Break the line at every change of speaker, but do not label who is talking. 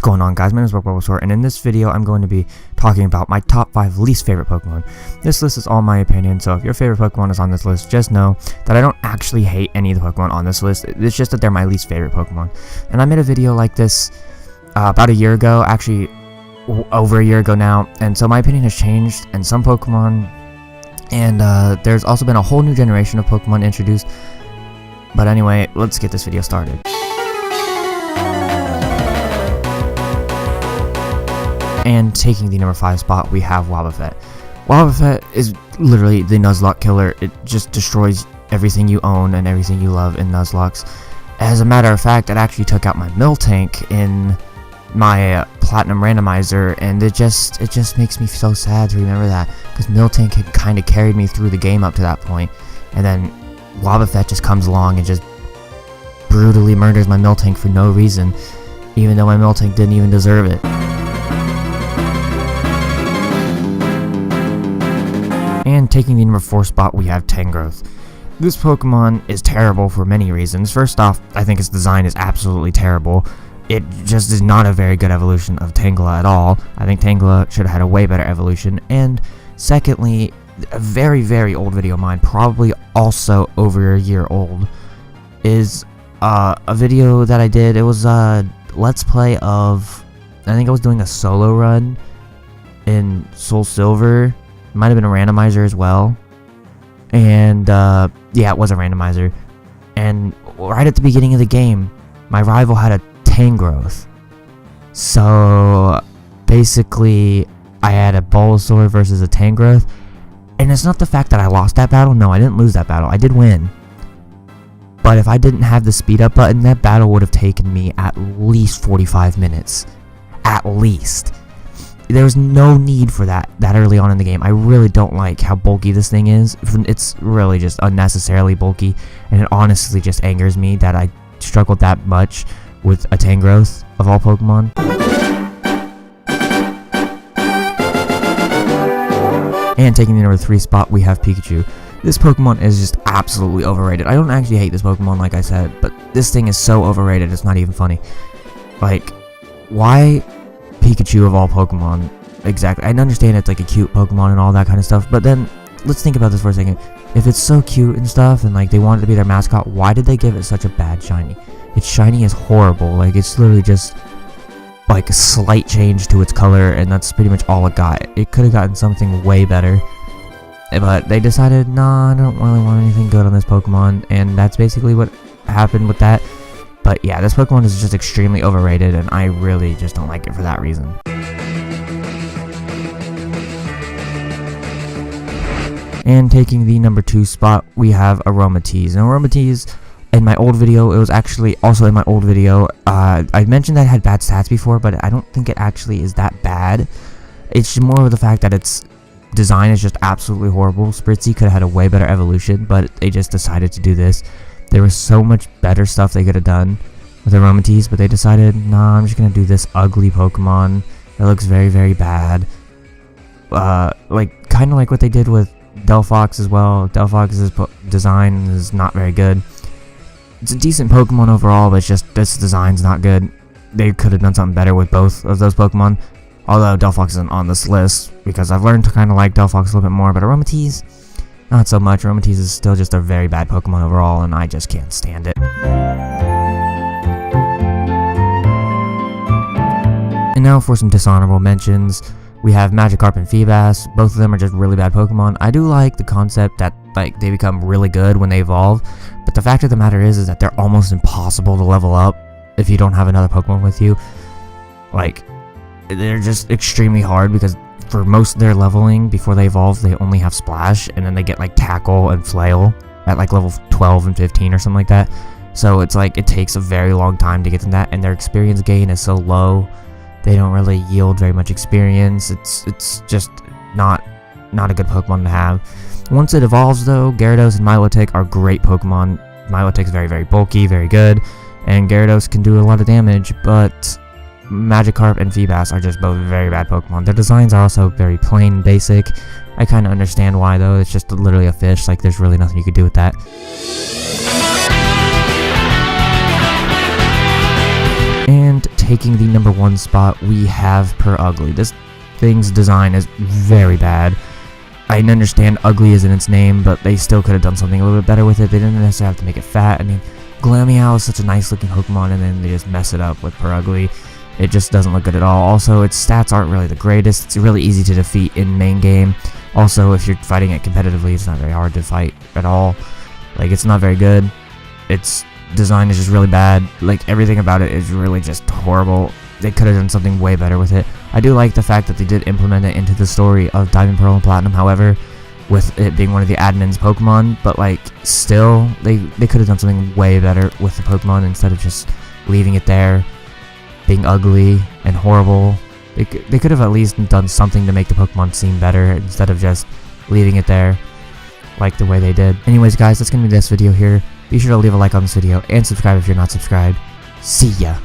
going on, guys? My name is Bulbasaur, and in this video I'm going to be talking about my top 5 least favorite Pokemon. This list is all my opinion, so if your favorite Pokemon is on this list, just know that I don't actually hate any of the Pokemon on this list. It's just that they're my least favorite Pokemon. And I made a video like this about a year ago, actually over a year ago now, and so my opinion has changed, and some Pokemon, and there's also been a whole new generation of Pokemon introduced. But anyway, let's get this video started. And taking the number 5 spot, we have Wobbuffet. Wobbuffet is literally the Nuzlocke killer. It just destroys everything you own and everything you love in Nuzlockes. As a matter of fact, it actually took out my Miltank in my Platinum Randomizer, and it just makes me so sad to remember that, because Miltank had kind of carried me through the game up to that point, and then Wobbuffet just comes along and just brutally murders my Miltank for no reason, even though my Miltank didn't even deserve it. And taking the number 4 spot, we have Tangrowth. This Pokemon is terrible for many reasons. First off, I think its design is absolutely terrible. It just is not a very good evolution of Tangela at all. I think Tangela should have had a way better evolution. And secondly, a very, very old video of mine, probably also over a year old, is a video that I did. It was a Let's Play of, I think I was doing a solo run in Soul Silver. Might have been a randomizer as well, and yeah, it was a randomizer. And right at the beginning of the game, my rival had a Tangrowth, so basically I had a Bulbasaur versus a Tangrowth. And it's not the fact that I lost that battle. No, I didn't lose that battle. I did win, but if I didn't have the speed up button, that battle would have taken me at least 45 minutes, at least. There was no need for that early on in the game. I really don't like how bulky this thing is. It's really just unnecessarily bulky, and it honestly just angers me that I struggled that much with a Tangrowth of all Pokemon. And taking the number 3 spot, we have Pikachu. This Pokemon is just absolutely overrated. I don't actually hate this Pokemon, like I said, but this thing is so overrated, it's not even funny. Like, why Pikachu of all Pokemon? Exactly. I understand it's like a cute Pokemon and all that kind of stuff, but then let's think about this for a second. If it's so cute and stuff, and like they wanted to be their mascot, why did they give it such a bad shiny? Its shiny is horrible. Like, it's literally just like a slight change to its color, and that's pretty much all it got. It could have gotten something way better, but they decided, nah, I don't really want anything good on this Pokemon, and that's basically what happened with that. But yeah, this Pokemon is just extremely overrated, and I really just don't like it for that reason. And taking the number 2 spot, we have Aromatisse. And Aromatisse, in my old video, it was actually also in my old video, I mentioned that it had bad stats before, but I don't think it actually is that bad. It's more of the fact that its design is just absolutely horrible. Spritzee could have had a way better evolution, but they just decided to do this. There was so much better stuff they could have done with Aromatisse, but they decided, nah, I'm just going to do this ugly Pokemon that looks very, very bad. Like, kind of like what they did with Delphox as well. Delphox's design is not very good. It's a decent Pokemon overall, but it's just this design's not good. They could have done something better with both of those Pokemon. Although Delphox isn't on this list, because I've learned to kind of like Delphox a little bit more, but Aromatisse, not so much. Aromatisse is still just a very bad Pokemon overall, and I just can't stand it. And now for some dishonorable mentions. We have Magikarp and Feebas. Both of them are just really bad Pokemon. I do like the concept that like they become really good when they evolve, but the fact of the matter is that they're almost impossible to level up if you don't have another Pokemon with you. Like, they're just extremely hard, because for most of their leveling before they evolve, they only have Splash, and then they get like Tackle and Flail at like level 12 and 15 or something like that. So it's like it takes a very long time to get to that, and their experience gain is so low. They don't really yield very much experience. It's just not a good Pokemon to have. Once it evolves though, Gyarados and Milotic are great Pokemon. Milotic's very, very bulky, very good, and Gyarados can do a lot of damage, but Magikarp and Feebas are just both very bad Pokemon. Their designs are also very plain and basic. I kind of understand why though. It's just literally a fish. Like, there's really nothing you could do with that. And taking the number 1 spot, we have Purugly. This thing's design is very bad. I understand ugly isn't its name, but they still could have done something a little bit better with it. They didn't necessarily have to make it fat. I mean, Glameow is such a nice looking Pokemon, and then they just mess it up with Purugly. It just doesn't look good at all. Also, its stats aren't really the greatest. It's really easy to defeat in main game. Also, if you're fighting it competitively, it's not very hard to fight at all. Like, it's not very good. Its design is just really bad. Like, everything about it is really just horrible. They could have done something way better with it. I do like the fact that they did implement it into the story of Diamond, Pearl, and Platinum, however, with it being one of the admin's Pokemon, but like, still, they could have done something way better with the Pokemon instead of just leaving it there, being ugly and horrible. They could have at least done something to make the Pokemon seem better instead of just leaving it there like the way they did. Anyways, guys, that's going to be this video here. Be sure to leave a like on this video and subscribe if you're not subscribed. See ya!